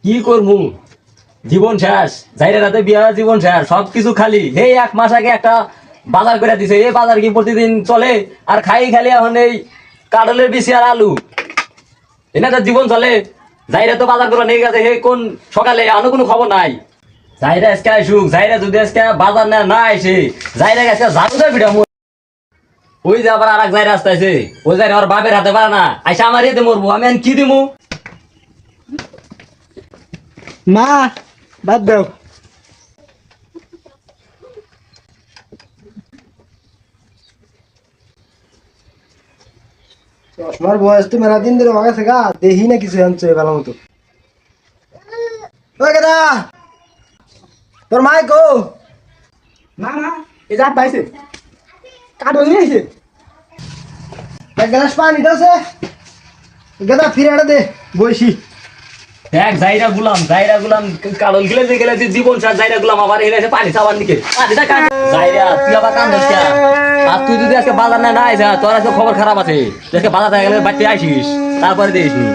কি করবো, জীবন শেষ। যাইরে রাতে বিয়া, জীবন শেষ, সবকিছু খালি। এই 1 মাস আগে একটা বাজার করে দিছে, এই বাজার কি প্রতিদিন চলে? আর খাই খালি এখন এই কাটলের বিচি আর আলু, এটা তো জীবন চলে? যাইরা তো বাজার করে নিয়ে গেছে, হে কোন সকালে, আনো কোনো খবর নাই। যাইরা আজকে আসুক, যাইরা যদি আজকে বাজার না আসে, যাইরা আজকে ঝাড়ু দেয় ভিড়া। ওই যে আবার আর এক জায়গা রাস্তা আছে, ওই জায়গা আমার বাপের হাতে পারে না, আইসা আমার এতে মরবো, আমি এখন কি দিমু? মা বাদ দাও। চশমার বয়স তো মেলা দিন ধরে হয়ে গেছে গা, দেখি না কিছু আনছে ভালো মতো। ওই কেদা, তোর মাই গো। না না, এই যা পাইছে, কাটল নিয়ে আইছে। এক গ্লাস পানি দাও, গেদা ফিরে আড়া দে বইসি। দেখ জাইরা গুলাম কারণ গেলে যে গেলে জীবন শেষ। জাইরা গুলাম আবার এখানে এসে পানি চাওয়ার নিকে, পানিটা কান জাইরা, তুই আবার কান ধরছ। আর তুই যদি আজকে বাজার না আইসা, তোর আজকে খবর খারাপ আছে। তুই আজকে বাজার থেকে গেলে বাড়িতে আসিস, তারপরে দিস নি।